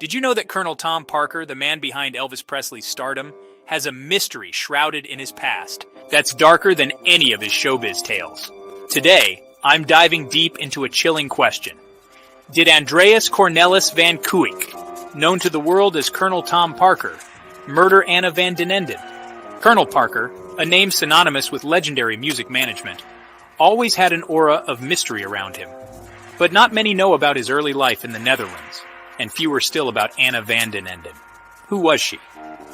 Did you know that Colonel Tom Parker, the man behind Elvis Presley's stardom, has a mystery shrouded in his past that's darker than any of his showbiz tales? Today, I'm diving deep into a chilling question. Did Andreas Cornelis van Kuijk, known to the world as Colonel Tom Parker, murder Anna van den Enden? Colonel Parker, a name synonymous with legendary music management, always had an aura of mystery around him. But not many know about his early life in the Netherlands, and fewer still about Anna van den Enden. Who was she?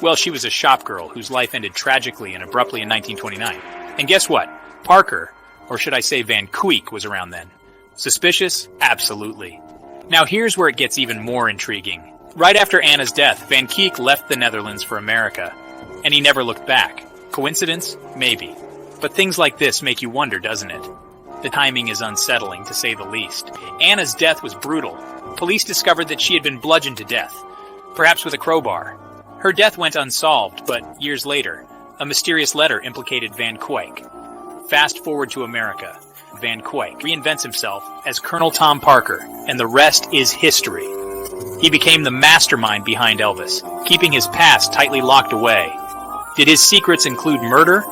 Well, she was a shop girl whose life ended tragically and abruptly in 1929. And guess what? Parker, or should I say Van Kuijk, was around then. Suspicious? Absolutely. Now here's where it gets even more intriguing. Right after Anna's death, Van Kuijk left the Netherlands for America, and he never looked back. Coincidence? Maybe. But things like this make you wonder, doesn't it? The timing is unsettling, to say the least. Anna's death was brutal. Police discovered that she had been bludgeoned to death, perhaps with a crowbar. Her death went unsolved, but years later, a mysterious letter implicated Van Kuijk. Fast forward to America. Van Kuijk reinvents himself as Colonel Tom Parker, and the rest is history. He became the mastermind behind Elvis, keeping his past tightly locked away. Did his secrets include murder?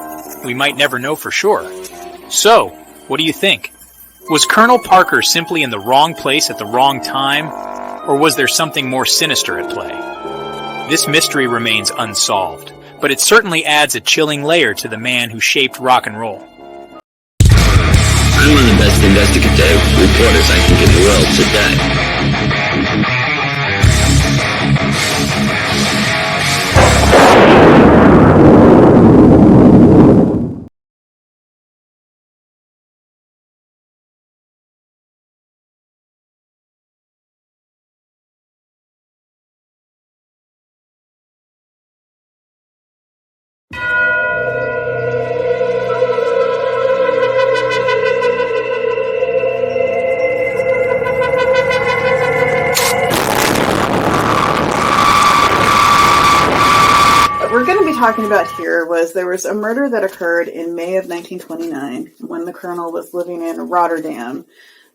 We might never know for sure. So, what do you think? Was Colonel Parker simply in the wrong place at the wrong time, or was there something more sinister at play? This mystery remains unsolved, but it certainly adds a chilling layer to the man who shaped rock and roll. I'm one of the best investigative reporters I think in the world today. Talking about here was there was a murder that occurred in May of 1929 when the colonel was living in Rotterdam,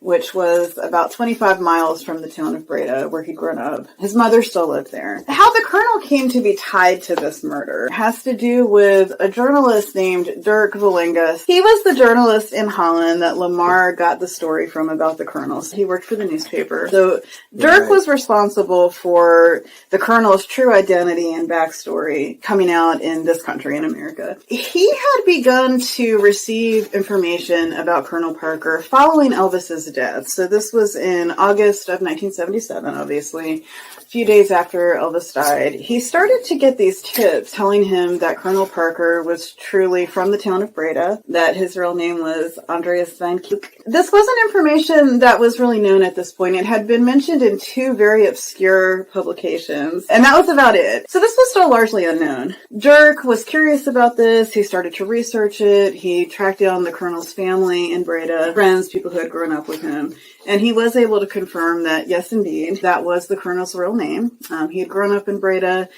which was about 25 miles from the town of Breda, where he'd grown up. His mother still lived there. How the colonel came to be tied to this murder has to do with a journalist named Dirk Villengas. He was the journalist in Holland that Lamar got the story from about the colonel. So he worked for the newspaper. So Dirk was responsible for the colonel's true identity and backstory coming out in this country, in America. He had begun to receive information about Colonel Parker following Elvis's death. So this was in August of 1977, obviously, a few days after Elvis died. He started to get these tips telling him that Colonel Parker was truly from the town of Breda, that his real name was Andreas van Kuijk. This wasn't information that was really known at this point. It had been mentioned in two very obscure publications, and that was about it. So this was still largely unknown. Dirk was curious about this. He started to research it. He tracked down the colonel's family in Breda, friends, people who had grown up with him. And he was able to confirm that, yes, indeed, that was the colonel's real name. He had grown up in Breda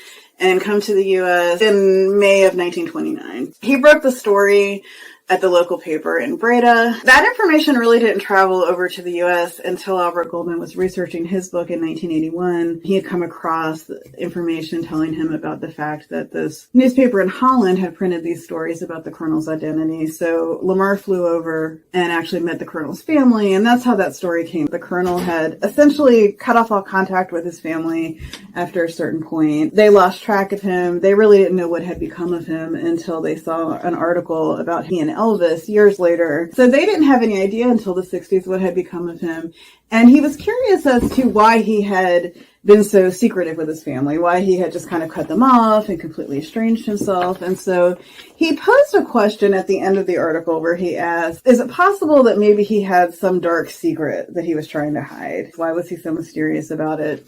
and come to the U.S. in May of 1929. He broke the story at the local paper in Breda. That information really didn't travel over to the U.S. until Albert Goldman was researching his book in 1981. He had come across information telling him about the fact that this newspaper in Holland had printed these stories about the colonel's identity. So Lamar flew over and actually met the colonel's family, and that's how that story came. The colonel had essentially cut off all contact with his family after a certain point. They lost track of him. They really didn't know what had become of him until they saw an article about he and Elvis years later. So they didn't have any idea until the 60s what had become of him. And he was curious as to why he had been so secretive with his family, why he had just kind of cut them off and completely estranged himself. And so he posed a question at the end of the article where he asked, is it possible that maybe he had some dark secret that he was trying to hide? Why was he so mysterious about it?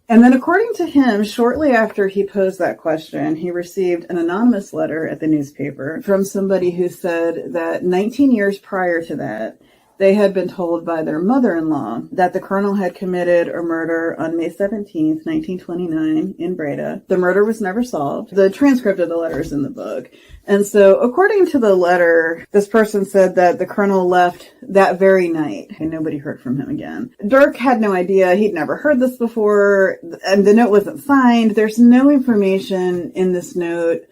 And then according to him, shortly after he posed that question, he received an anonymous letter at the newspaper from somebody who said that 19 years prior to that, they had been told by their mother-in-law that the colonel had committed a murder on May 17th, 1929 in Breda. The murder was never solved. The transcript of the letter is in the book. And so, according to the letter, this person said that the colonel left that very night and nobody heard from him again. Dirk had no idea. He'd never heard this before, and the note wasn't signed. There's no information in this note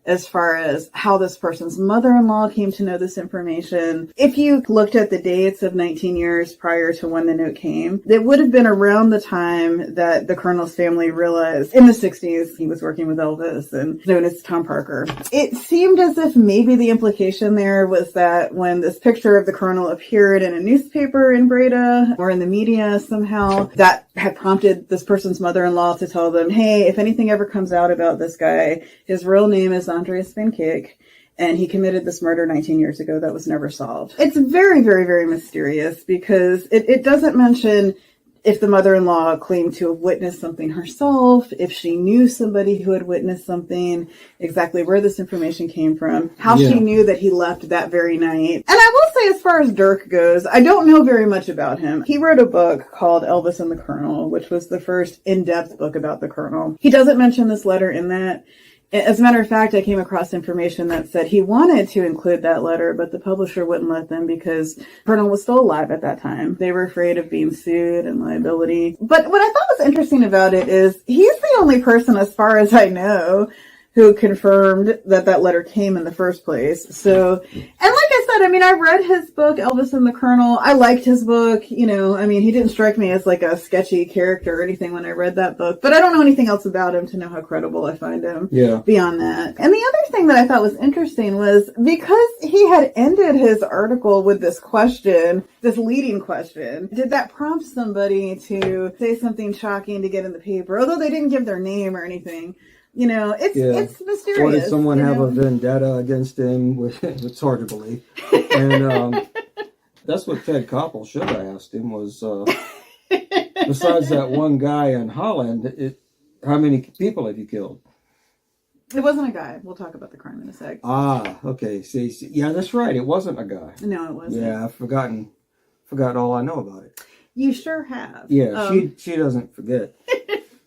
as far as how this person's mother-in-law came to know this information. If you looked at the dates of 19 years prior to when the note came, it would have been around the time that the colonel's family realized in the 60s he was working with Elvis and known as Tom Parker. It seemed as if maybe the implication there was that when this picture of the colonel appeared in a newspaper in Breda or in the media somehow, that had prompted this person's mother-in-law to tell them, hey, if anything ever comes out about this guy, his real name is Andreas, and he committed this murder 19 years ago that was never solved. It's very, very, very mysterious because it doesn't mention if the mother-in-law claimed to have witnessed something herself, if she knew somebody who had witnessed something, exactly where this information came from, how she knew that he left that very night. And I will say, as far as Dirk goes, I don't know very much about him. He wrote a book called Elvis and the Colonel, which was the first in-depth book about the Colonel. He doesn't mention this letter in that. As a matter of fact, I came across information that said he wanted to include that letter, but the publisher wouldn't let them because Colonel was still alive at that time. They were afraid of being sued and liability. But what I thought was interesting about it is he's the only person, as far as I know, who confirmed that that letter came in the first place. So, and like I said, I mean, I read his book, Elvis and the Colonel. I liked his book. You know, I mean, he didn't strike me as like a sketchy character or anything when I read that book, but I don't know anything else about him to know how credible I find him beyond that. And the other thing that I thought was interesting was because he had ended his article with this question, this leading question, did that prompt somebody to say something shocking to get in the paper? Although they didn't give their name or anything. You know, it's mysterious. Or did someone have a vendetta against him? It's hard to believe. And that's what Ted Koppel should have asked him was, besides that one guy in Holland, how many people have you killed? It wasn't a guy. We'll talk about the crime in a sec. Ah, okay. See, yeah, that's right. It wasn't a guy. No, it wasn't. Yeah, I've forgotten all I know about it. You sure have. Yeah, she doesn't forget.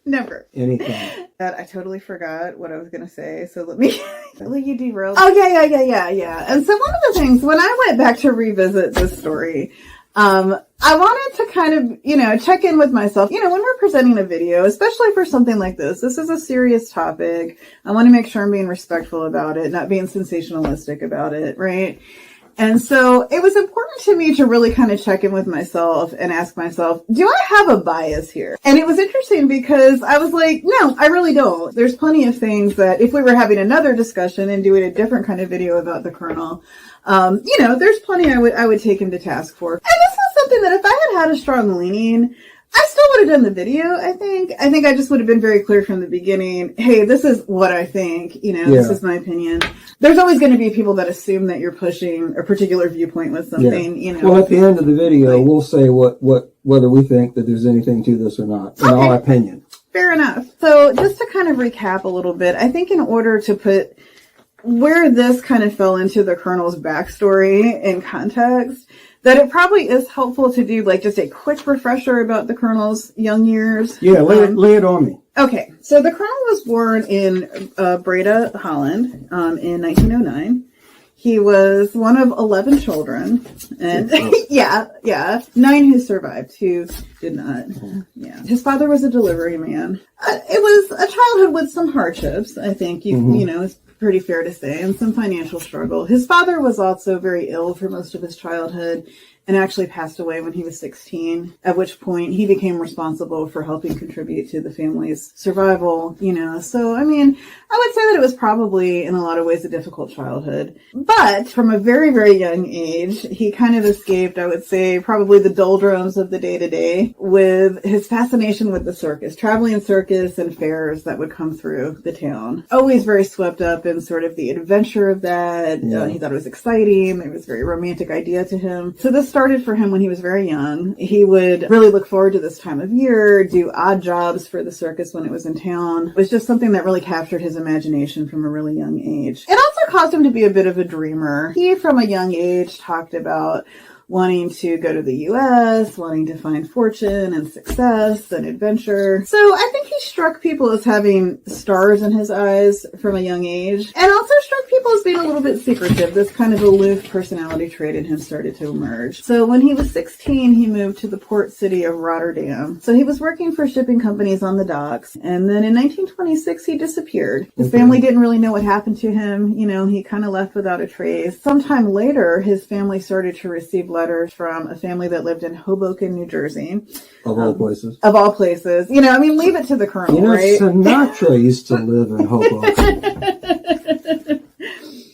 Never. Anything. I totally forgot what I was going to say, so let you derail. Oh, yeah. And so one of the things, when I went back to revisit this story, I wanted to kind of, check in with myself. When we're presenting a video, especially for something like this is a serious topic. I want to make sure I'm being respectful about it, not being sensationalistic about it, right? And so it was important to me to really kind of check in with myself and ask myself, do I have a bias here? And it was interesting because I was like, no, I really don't. There's plenty of things that if we were having another discussion and doing a different kind of video about the Colonel, there's plenty I would take him to task for. And this was something that if I had a strong leaning, I still would have done the video, I think. I think I just would have been very clear from the beginning, hey, this is what I think, this is my opinion. There's always going to be people that assume that you're pushing a particular viewpoint with something, Well, at the end of the video, we'll say whether we think that there's anything to this or not, in our opinion. Fair enough. So just to kind of recap a little bit, I think in order to put where this kind of fell into the Colonel's backstory in context, that it probably is helpful to do like just a quick refresher about the Colonel's young years. Yeah, lay it on me. Okay, so the Colonel was born in Breda, Holland, in 1909. He was one of 11 children, and 9 who survived, 2 did not. Yeah, his father was a delivery man. It was a childhood with some hardships, I think. It's pretty fair to say, and some financial struggle. His father was also very ill for most of his childhood and actually passed away when he was 16, at which point he became responsible for helping contribute to the family's survival, So, I mean, I would say that it was probably, in a lot of ways, a difficult childhood. But from a very, very young age, he kind of escaped, I would say, probably the doldrums of the day-to-day with his fascination with the circus, traveling circus and fairs that would come through the town. Always very swept up in sort of the adventure of that. Yeah. He thought it was exciting. It was a very romantic idea to him. So this started for him when he was very young. He would really look forward to this time of year, do odd jobs for the circus when it was in town. It was just something that really captured his imagination from a really young age. It also caused him to be a bit of a dreamer. He, from a young age, talked about wanting to go to the U.S., wanting to find fortune and success and adventure. So I think he struck people as having stars in his eyes from a young age, and also struck people as being a little bit secretive. This kind of aloof personality trait in him started to emerge. So when he was 16, he moved to the port city of Rotterdam. So he was working for shipping companies on the docks, and then in 1926, he disappeared. His family didn't really know what happened to him. You know, he kind of left without a trace. Sometime later, his family started to receive letters from a family that lived in Hoboken, New Jersey. Of all places. Of all places. You know, I mean, leave it to the Colonel, right? Sinatra used to live in Hoboken.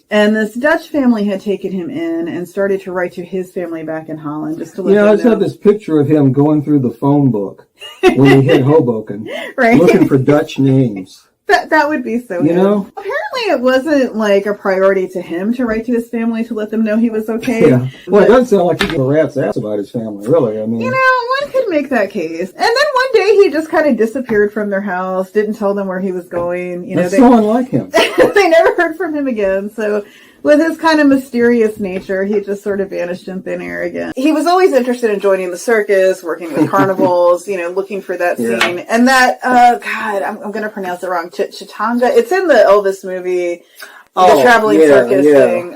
And this Dutch family had taken him in and started to write to his family back in Holland just to let them I just know. have this picture of him going through the phone book when he hit Hoboken, Right. looking for Dutch names. That would be so good. know? Apparently it wasn't like a priority to him to write to his family to let them know he was okay. Yeah. Well, it doesn't sound like he gave a rat's ass about his family, really. I mean, You know, one could make that case. And then one day he just kind of disappeared from their house, didn't tell them where he was going. You know, that's so unlike him. they never heard from him again. So with his kind of mysterious nature, he just sort of vanished in thin air again. He was always interested in joining the circus, working with carnivals, you know, looking for that scene. And that, God, I'm going to pronounce it wrong. Chitanga. It's in the Elvis movie, the traveling circus thing.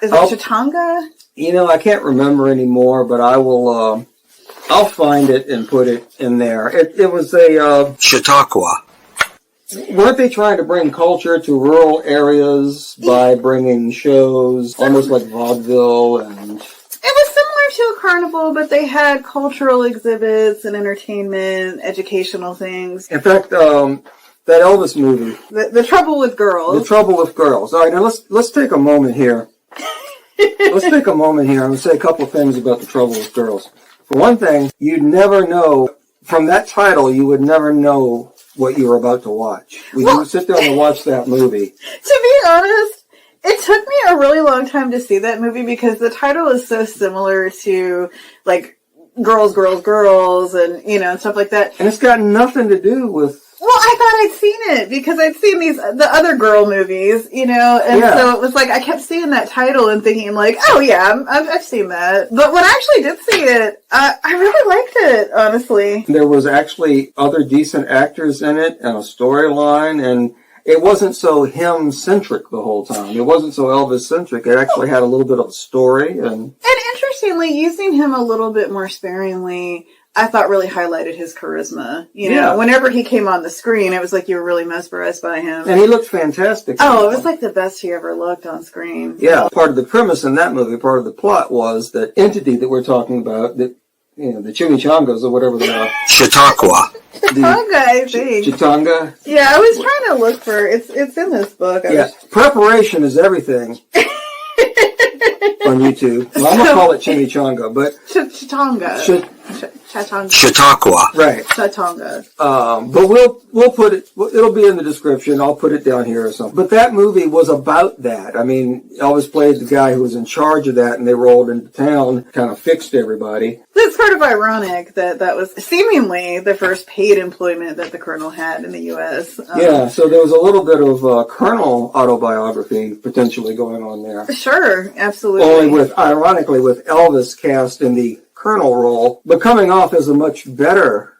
Is it Chitanga? You know, I can't remember anymore, but I will, I'll find it and put it in there. It was a, Chautauqua. weren't they trying to bring culture to rural areas by bringing shows, almost like vaudeville and... It was similar to a carnival, but they had cultural exhibits and entertainment, educational things. In fact, that Elvis movie, The Trouble with Girls. The Trouble with Girls. All right, now let's take a moment here. I'm going to say a couple of things about The Trouble with Girls. For one thing, you'd never know, from that title, you would never know what you were about to watch. When you sit down and watch that movie. To be honest, it took me a really long time to see that movie because the title is so similar to, like, Girls, Girls, Girls, and, you know, stuff like that. And it's got nothing to do with... Well, I thought I'd seen it because I'd seen the other girl movies, you know, and so it was like I kept seeing that title and thinking like, oh yeah, I've seen that. But when I actually did see it, I really liked it, honestly. There was actually other decent actors in it and a storyline, and it wasn't so him-centric the whole time. It wasn't so Elvis-centric. It actually had a little bit of a story. And interestingly, using him a little bit more sparingly, I thought really highlighted his charisma. You know, whenever he came on the screen, it was like you were really mesmerized by him. And he looked fantastic. Oh, it was like the best he ever looked on screen. Yeah, part of the premise in that movie, part of the plot was that entity that we're talking about, that, you know, the Chimichangas or whatever they are. Chautauqua. Chitanga, I think. Chitanga? Yeah, I was trying to look for it's in this book. Preparation is everything. On YouTube. Well, I'm going to call it Chimichanga, but... Chitanga. Chautauqua. Right. Chautauqua. But we'll put it, it'll be in the description. I'll put it down here or something. But that movie was about that. I mean, Elvis played the guy who was in charge of that, and they rolled into town, kind of fixed everybody. It's sort of ironic that was seemingly the first paid employment that the Colonel had in the U.S. So there was a little bit of Colonel autobiography potentially going on there. Sure, absolutely. Only ironically, with Elvis cast in the Colonel role, but coming off as a much better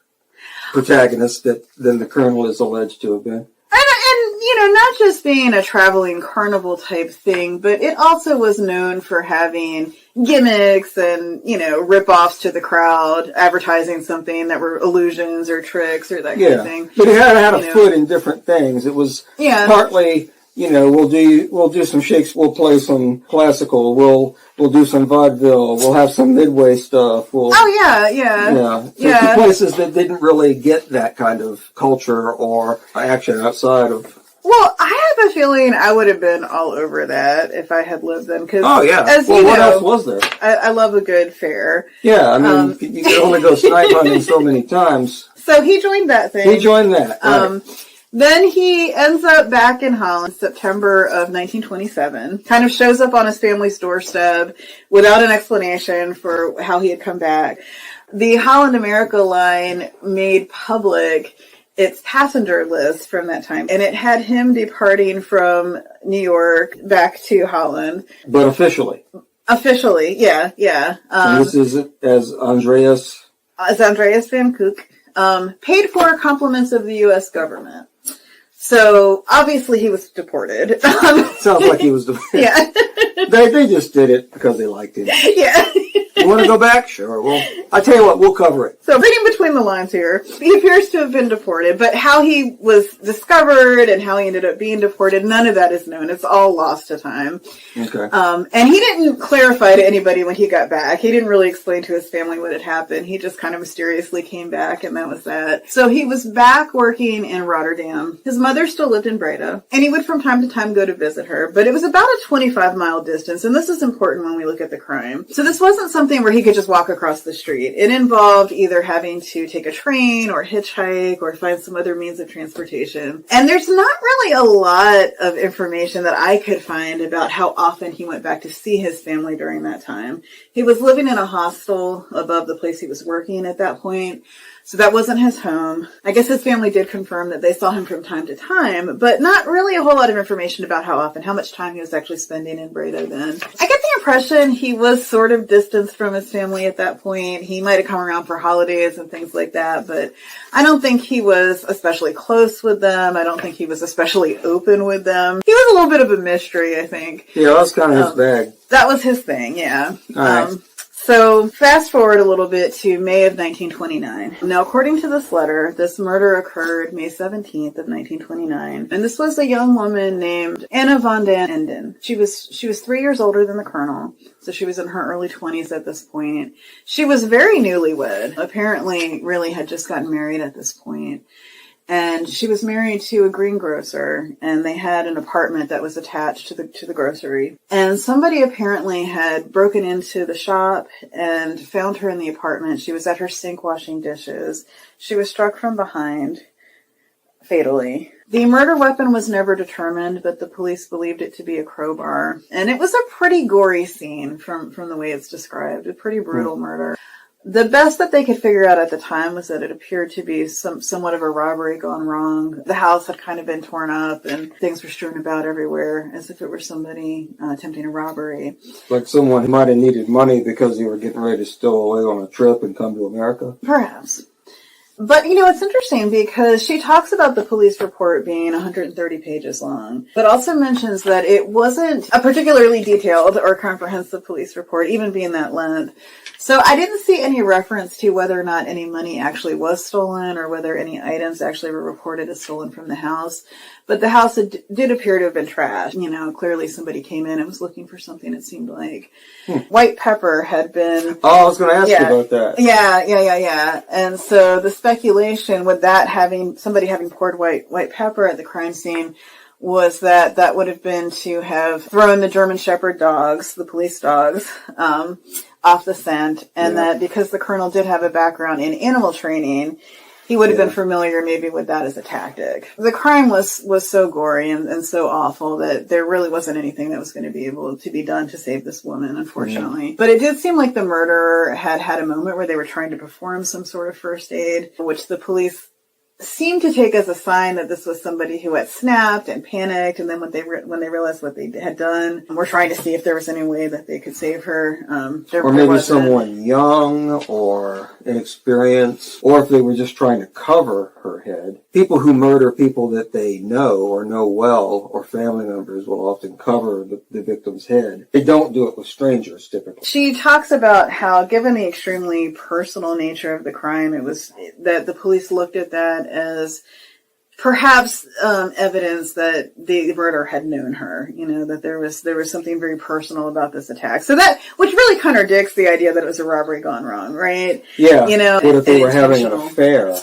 protagonist than the Colonel is alleged to have been. And, you know, not just being a traveling carnival type thing, but it also was known for having gimmicks and, you know, rip-offs to the crowd, advertising something that were illusions or tricks or that kind of thing. But it had a foot in different things. It was partly... You know, we'll do some Shakespeare, we'll play some classical, we'll do some vaudeville, we'll have some midway stuff. So places that didn't really get that kind of culture or action outside of. Well, I have a feeling I would have been all over that if I had lived then. Cause what else was there? I love a good fair. Yeah, I mean, you can only go snipe hunting so many times. So he joined that thing. He joined that. Right. Then he ends up back in Holland, September of 1927, kind of shows up on his family's doorstep without an explanation for how he had come back. The Holland America line made public its passenger list from that time, and it had him departing from New York back to Holland. But officially. Officially, yeah. And this is as Andreas. As Andreas Van Kook, paid for compliments of the U.S. government. So, obviously he was deported. Sounds like he was deported. Yeah. They just did it because they liked him. Yeah. You want to go back? Sure. Well, I tell you what, we'll cover it. So, reading between the lines here, he appears to have been deported, but how he was discovered and how he ended up being deported, none of that is known. It's all lost to time. Okay. And he didn't clarify to anybody when he got back. He didn't really explain to his family what had happened. He just kind of mysteriously came back, and that was that. So he was back working in Rotterdam. His mother still lived in Breda, and he would from time to time go to visit her, but it was about a 25-mile distance, and this is important when we look at the crime. So this wasn't something where he could just walk across the street. It involved either having to take a train or hitchhike or find some other means of transportation. And there's not really a lot of information that I could find about how often he went back to see his family during that time. He was living in a hostel above the place he was working at that point. So that wasn't his home. I guess his family did confirm that they saw him from time to time, but not really a whole lot of information about how often, how much time he was actually spending in Breda then. I get the impression he was sort of distanced from his family at that point. He might have come around for holidays and things like that, but I don't think he was especially close with them. I don't think he was especially open with them. He was a little bit of a mystery, I think. Yeah, that's kind of his bag. That was his thing, yeah. All right. So, fast forward a little bit to May of 1929. Now, according to this letter, this murder occurred May 17th of 1929. And this was a young woman named Anna von den Enden. She was 3 years older than the colonel, so she was in her early 20s at this point. She was very newlywed. Apparently, really had just gotten married at this point. And she was married to a greengrocer, and they had an apartment that was attached to the grocery. And somebody apparently had broken into the shop and found her in the apartment. She was at her sink washing dishes. She was struck from behind, fatally. The murder weapon was never determined, but the police believed it to be a crowbar. And it was a pretty gory scene from the way it's described, a pretty brutal murder. The best that they could figure out at the time was that it appeared to be somewhat of a robbery gone wrong. The house had kind of been torn up and things were strewn about everywhere as if it were somebody attempting a robbery. Like someone who might have needed money because they were getting ready to stow away on a trip and come to America? Perhaps. But, it's interesting because she talks about the police report being 130 pages long, but also mentions that it wasn't a particularly detailed or comprehensive police report, even being that length. So I didn't see any reference to whether or not any money actually was stolen or whether any items actually were reported as stolen from the house. But the house did appear to have been trashed. Clearly somebody came in and was looking for something, it seemed like. White pepper had been... Oh, I was going to ask you about that. Yeah. And so the speculation with that somebody having poured white pepper at the crime scene was that would have been to have thrown the German Shepherd dogs, the police dogs, off the scent. And that because the colonel did have a background in animal training, he would have been familiar maybe with that as a tactic. The crime was so gory and so awful that there really wasn't anything that was going to be able to be done to save this woman, unfortunately. But it did seem like the murderer had a moment where they were trying to perform some sort of first aid, which the police seemed to take as a sign that this was somebody who had snapped and panicked, and then when they realized what they had done, were trying to see if there was any way that they could save her. Or maybe someone young or inexperienced, or if they were just trying to cover her head. People who murder people that they know or know well, or family members, will often cover the victim's head. They don't do it with strangers, typically. She talks about how, given the extremely personal nature of the crime, it was that the police looked at that as perhaps evidence that the murderer had known her, that there was something very personal about this attack. So which really contradicts the idea that it was a robbery gone wrong, right? Yeah. What if they were having an affair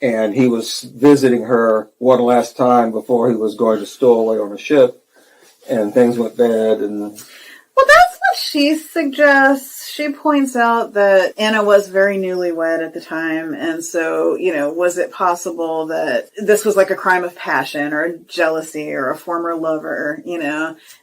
and he was visiting her one last time before he was going to stow away on a ship and things went bad and... Well, that's what she suggests. she points out that Anna was very newlywed at the time, and so, was it possible that this was like a crime of passion or jealousy or a former lover,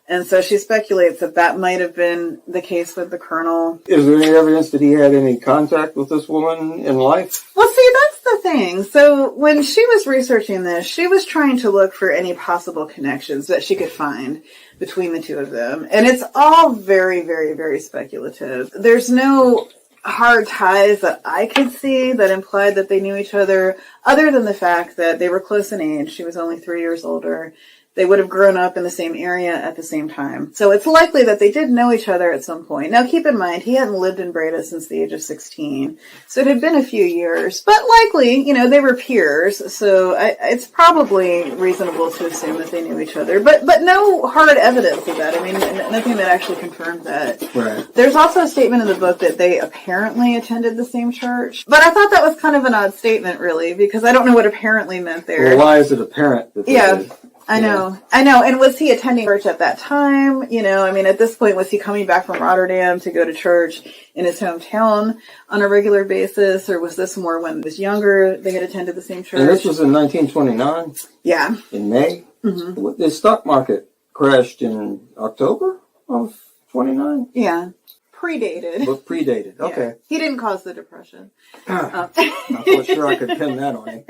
And so she speculates that might have been the case with the Colonel. Is there any evidence that he had any contact with this woman in life? Well, see, that's the thing. So when she was researching this, she was trying to look for any possible connections that she could find between the two of them. And it's all very, very, very speculative. There's no hard ties that I could see that implied that they knew each other than the fact that they were close in age. She was only 3 years older. They would have grown up in the same area at the same time. So it's likely that they did know each other at some point. Now, keep in mind, he hadn't lived in Breda since the age of 16. So it had been a few years. But likely, they were peers. So it's probably reasonable to assume that they knew each other. But no hard evidence of that. I mean, nothing that actually confirmed that. Right. There's also a statement in the book that they apparently attended the same church. But I thought that was kind of an odd statement, really, because I don't know what apparently meant there. Well, why is it apparent that they did? I know. And was he attending church at that time? At this point, was he coming back from Rotterdam to go to church in his hometown on a regular basis? Or was this more when he was younger, they had attended the same church? And this was in 1929? Yeah. In May? Mm-hmm. The stock market crashed in October of 29? Yeah. Predated. But predated. Okay. Yeah. He didn't cause the Depression. I thought sure I could pin that on him.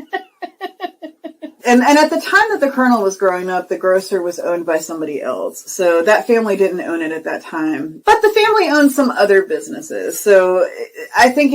And at the time that the Colonel was growing up, the grocer was owned by somebody else. So that family didn't own it at that time. But the family owned some other businesses. So I think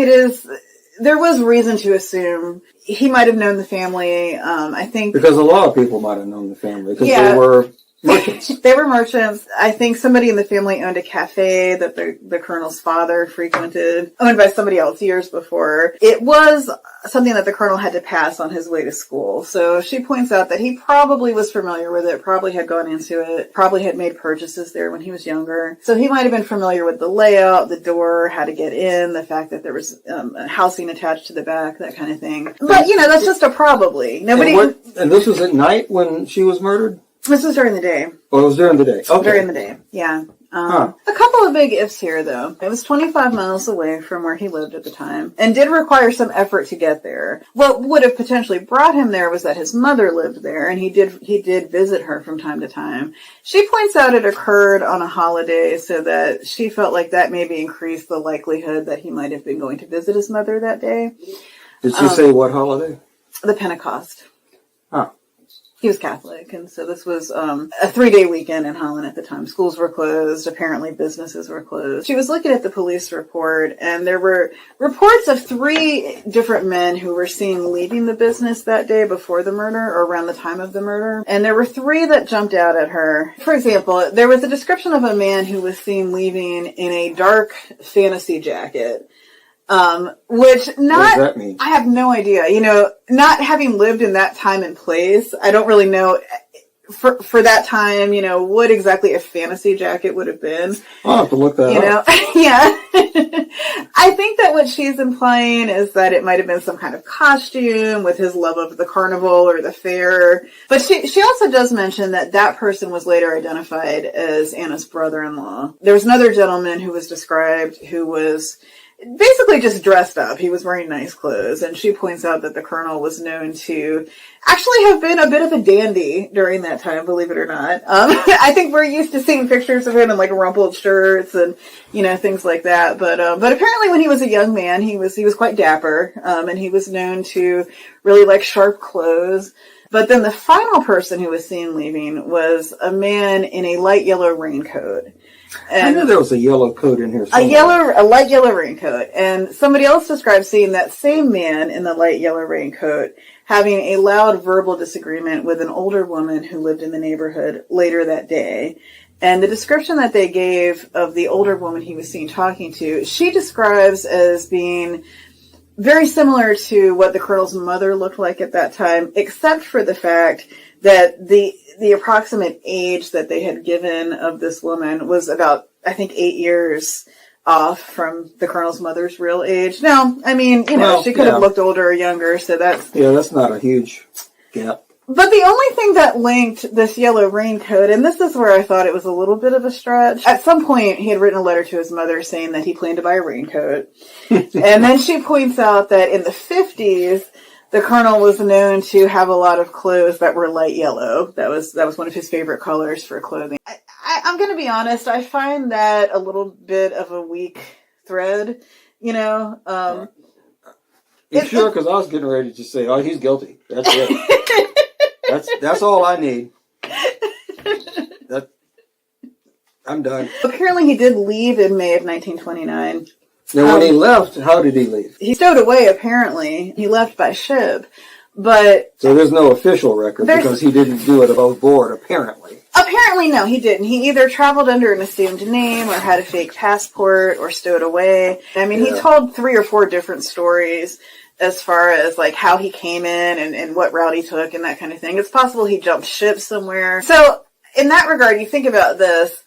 there was reason to assume he might have known the family. I think. Because a lot of people might have known the family. Because yeah. they were merchants. They were merchants. I think somebody in the family owned a cafe that the Colonel's father frequented, owned by somebody else years before. It was something that the Colonel had to pass on his way to school. So she points out that he probably was familiar with it, probably had gone into it, probably had made purchases there when he was younger. So he might have been familiar with the layout, the door, how to get in, the fact that there was housing attached to the back, that kind of thing. But, that's just a probably. And this was at night when she was murdered? This was during the day. Oh, it was during the day. Okay. During the day, yeah. A couple of big ifs here, though. It was 25 miles away from where he lived at the time, and did require some effort to get there. What would have potentially brought him there was that his mother lived there, and he did visit her from time to time. She points out it occurred on a holiday, so that she felt like that maybe increased the likelihood that he might have been going to visit his mother that day. Did she say what holiday? The Pentecost. Oh. He was Catholic, and so this was a 3-day weekend in Holland at the time. Schools were closed. Apparently businesses were closed. She was looking at the police report, and there were reports of 3 different men who were seen leaving the business that day before the murder, or around the time of the murder. And there were 3 that jumped out at her. For example, there was a description of a man who was seen leaving in a dark fantasy jacket. Which not, what does that mean? I have no idea. Not having lived in that time and place, I don't really know for that time, what exactly a fantasy jacket would have been. I'll have to look that up. Yeah. I think that what she's implying is that it might have been some kind of costume with his love of the carnival or the fair. But she also does mention that person was later identified as Anna's brother-in-law. There was another gentleman who was described who was basically just dressed up. He was wearing nice clothes, and she points out that the Colonel was known to actually have been a bit of a dandy during that time, believe it or not. I think we're used to seeing pictures of him in like rumpled shirts and, things like that. But apparently when he was a young man, he was quite dapper, and he was known to really like sharp clothes. But then the final person who was seen leaving was a man in a light yellow raincoat. And I knew there was a yellow coat in here somewhere. A light yellow raincoat. And somebody else described seeing that same man in the light yellow raincoat having a loud verbal disagreement with an older woman who lived in the neighborhood later that day. And the description that they gave of the older woman he was seen talking to, she describes as being very similar to what the Colonel's mother looked like at that time, except for the fact that the approximate age that they had given of this woman was about, I think, 8 years off from the Colonel's mother's real age. Now, I mean, she could have looked older or younger, so that's... Yeah, that's not a huge gap. But the only thing that linked this yellow raincoat, and this is where I thought it was a little bit of a stretch. At some point, he had written a letter to his mother saying that he planned to buy a raincoat. And then she points out that in the 50s, the Colonel was known to have a lot of clothes that were light yellow. That was one of his favorite colors for clothing. I'm going to be honest. I find that a little bit of a weak thread, you know. You sure? Because I was getting ready to say, "Oh, he's guilty." That's it. That's all I need. I'm done. Apparently, he did leave in May of 1929. Now, when he left, how did he leave? He stowed away, apparently. He left by ship. But so there's no official record because he didn't do it above board, apparently. Apparently, no, he didn't. He either traveled under an assumed name or had a fake passport or stowed away. I mean, he told 3 or 4 different stories as far as like how he came in and what route he took and that kind of thing. It's possible he jumped ship somewhere. So in that regard, you think about this.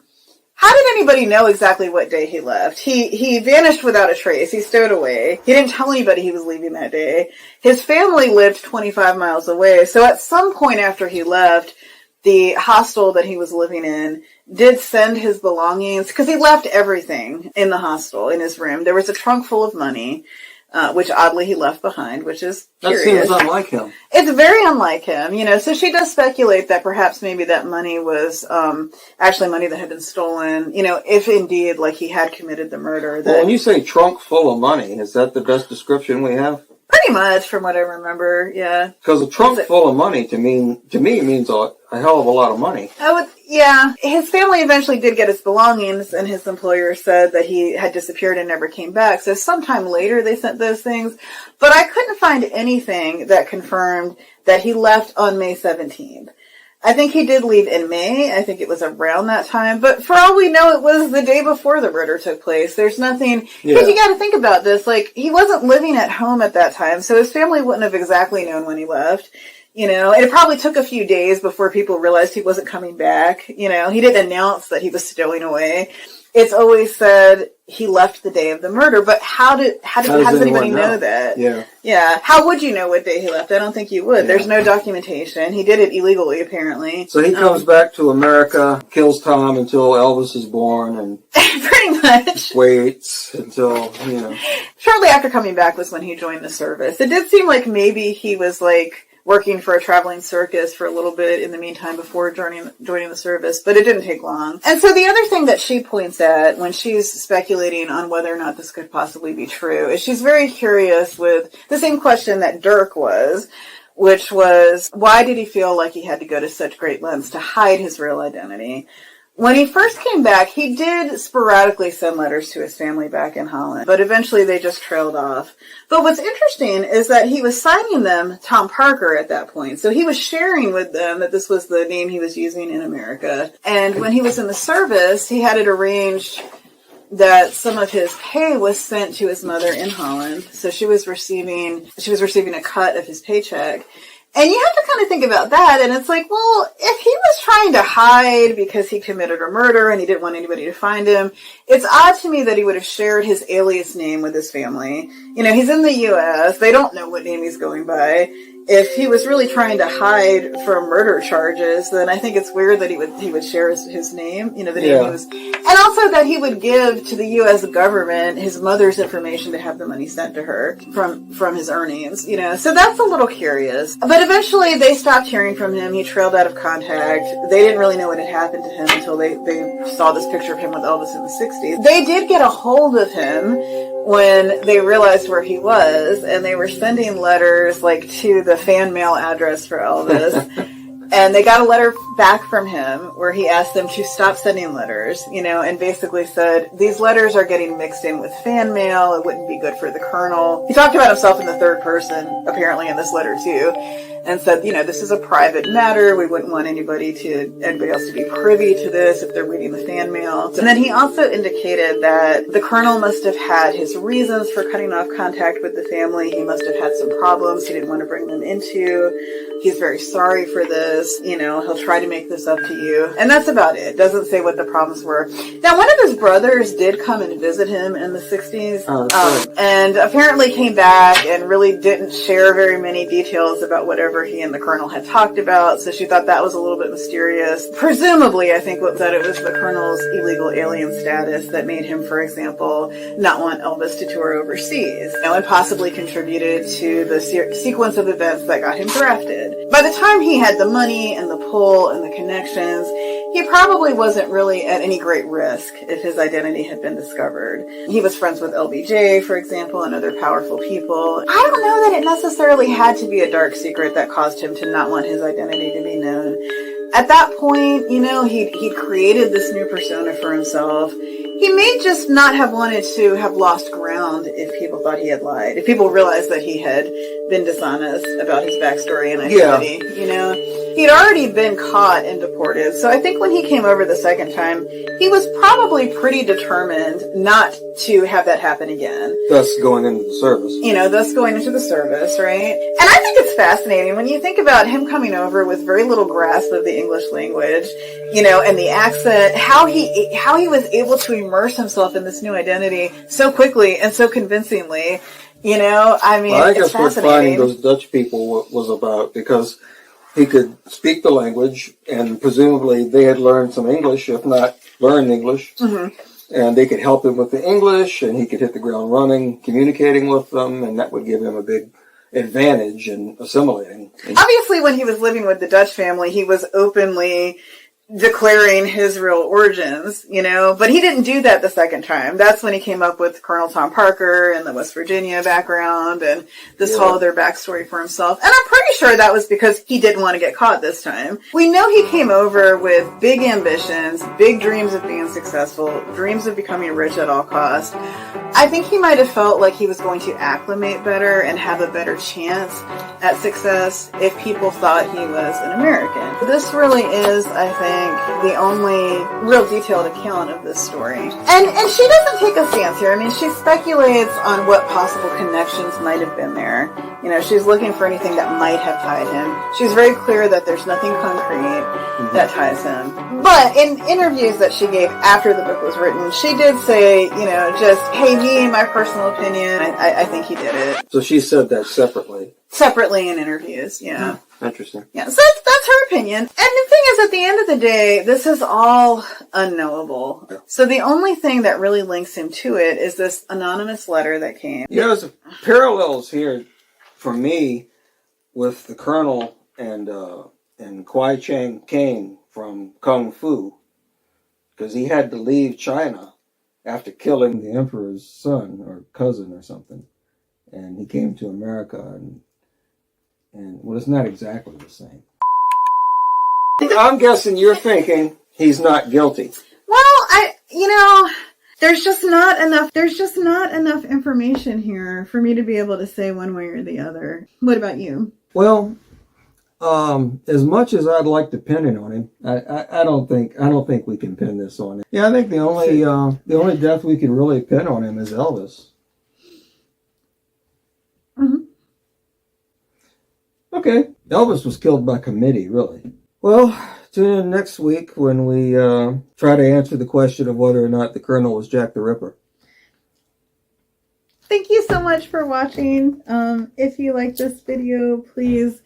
How did anybody know exactly what day he left? He vanished without a trace. He stowed away. He didn't tell anybody he was leaving that day. His family lived 25 miles away. So at some point after he left, the hostel that he was living in did send his belongings, because he left everything in the hostel, in his room. There was a trunk full of money, which oddly he left behind, which is curious. That seems unlike him. It's very unlike him, you know, so she does speculate that perhaps maybe that money was actually money that had been stolen, you know, if indeed, like, he had committed the murder. Well, when you say trunk full of money, is that the best description we have? Pretty much, from what I remember, yeah. Because a trunk full of money, to me, means a hell of a lot of money. Yeah. His family eventually did get his belongings, and his employer said that he had disappeared and never came back. So sometime later they sent those things. But I couldn't find anything that confirmed that he left on May 17th. I think he did leave in May. I think it was around that time. But for all we know, it was the day before the murder took place. There's nothing... Because you got to think about this. Like, he wasn't living at home at that time, so his family wouldn't have exactly known when he left. You know, it probably took a few days before people realized he wasn't coming back. You know, he didn't announce that he was stowing away. It's always said he left the day of the murder, but how does anybody know that? Yeah. How would you know what day he left? I don't think you would. There's no documentation. He did it illegally, apparently. So he comes back to America, kills Tom until Elvis is born, and pretty much waits until, you know. Shortly after coming back was when he joined the service. It did seem like maybe he was like working for a traveling circus for a little bit in the meantime before joining the service, but it didn't take long. And so the other thing that she points at when she's speculating on whether or not this could possibly be true is she's very curious with the same question that Dirk was, which was, why did he feel like he had to go to such great lengths to hide his real identity? When he first came back, he did sporadically send letters to his family back in Holland, but eventually they just trailed off. But what's interesting is that he was signing them Tom Parker at that point. So he was sharing with them that this was the name he was using in America. And when he was in the service, he had it arranged that some of his pay was sent to his mother in Holland. So she was receiving a cut of his paycheck. And you have to kind of think about that, and it's like, well, if he was trying to hide because he committed a murder and he didn't want anybody to find him, it's odd to me that he would have shared his alias name with his family. You know, he's in the U.S., they don't know what name he's going by. If he was really trying to hide from murder charges, then I think it's weird that he would share his name, you know, the name he was, and also that he would give to the U.S. government his mother's information to have the money sent to her from his earnings, you know. So that's a little curious. But eventually they stopped hearing from him. He trailed out of contact. They didn't really know what had happened to him until they saw this picture of him with Elvis in the 60s. They did get a hold of him when they realized where he was, and they were sending letters like to the fan mail address for Elvis. And they got a letter back from him where he asked them to stop sending letters, you know, and basically said, these letters are getting mixed in with fan mail. It wouldn't be good for the Colonel. He talked about himself in the third person, apparently, in this letter, too, and said, you know, this is a private matter. We wouldn't want anybody else to be privy to this if they're reading the fan mail. And then he also indicated that the Colonel must have had his reasons for cutting off contact with the family. He must have had some problems he didn't want to bring them into. He's very sorry for this. You know, he'll try to make this up to you. And that's about it. Doesn't say what the problems were. Now, one of his brothers did come and visit him in the 60s. And apparently came back and really didn't share very many details about whatever whatever he and the colonel had talked about, so she thought that was a little bit mysterious. Presumably, I think that it was the colonel's illegal alien status that made him, for example, not want Elvis to tour overseas, and possibly contributed to the sequence of events that got him drafted. By the time he had the money and the pull and the connections, he probably wasn't really at any great risk if his identity had been discovered. He was friends with LBJ, for example, and other powerful people. I don't know that it necessarily had to be a dark secret that caused him to not want his identity to be known. At that point, he'd created this new persona for himself. He may just not have wanted to have lost ground if people thought he had lied. If people realized that he had been dishonest about his backstory and identity, He'd already been caught and deported, so I think when he came over the second time, he was probably pretty determined not to have that happen again. Thus going into the service. Thus going into the service, right? And I think it's fascinating when you think about him coming over with very little grasp of the English language, and the accent, how he was able to immerse himself in this new identity so quickly and so convincingly. I guess what finding those Dutch people was about, because he could speak the language, and presumably they had learned some English, if not learned English. Mm-hmm. And they could help him with the English, and he could hit the ground running, communicating with them, and that would give him a big advantage in assimilating. Obviously, when he was living with the Dutch family, he was openly declaring his real origins, but he didn't do that the second time. That's when he came up with Colonel Tom Parker and the West Virginia background and this whole other backstory for himself. And I'm pretty sure that was because he didn't want to get caught this time. We know he came over with big ambitions, big dreams of being successful, dreams of becoming rich at all costs. I think he might have felt like he was going to acclimate better and have a better chance at success if people thought he was an American. This really is, I think, the only real detailed account of this story. And she doesn't take a stance here. I mean, she speculates on what possible connections might have been there. She's looking for anything that might have tied him. She's very clear that there's nothing concrete that ties him. But in interviews that she gave after the book was written, she did say, just, hey, me, my personal opinion, I think he did it. So she said that separately. Separately in interviews, yeah. Interesting. Yeah, so that's her opinion. And the thing is, at the end of the day, this is all unknowable. Yeah. So the only thing that really links him to it is this anonymous letter that came. There's parallels here for me with the Colonel and Kwai Chang Caine from Kung Fu, because he had to leave China after killing the emperor's son or cousin or something, and he came to America and well, it's not exactly the same. I'm guessing you're thinking he's not guilty. Well, there's just not enough information here for me to be able to say one way or the other. What about you? Well, as much as I'd like to pin it on him, I don't think we can pin this on him. Yeah, I think the only death we can really pin on him is Elvis. Mm-hmm. Okay, Elvis was killed by committee, really. Well, tune in next week when we try to answer the question of whether or not the Colonel was Jack the Ripper. Thank you so much for watching. If you like this video, please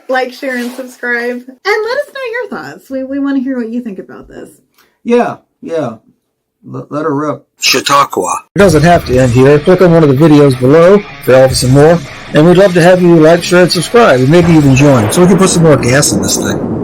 like, share, and subscribe. And let us know your thoughts. We want to hear what you think about this. Yeah. Let her rip. Chautauqua. It doesn't have to end here. Click on one of the videos below for Elvis and more. And we'd love to have you like, share, and subscribe. And maybe even join so we can put some more gas in this thing.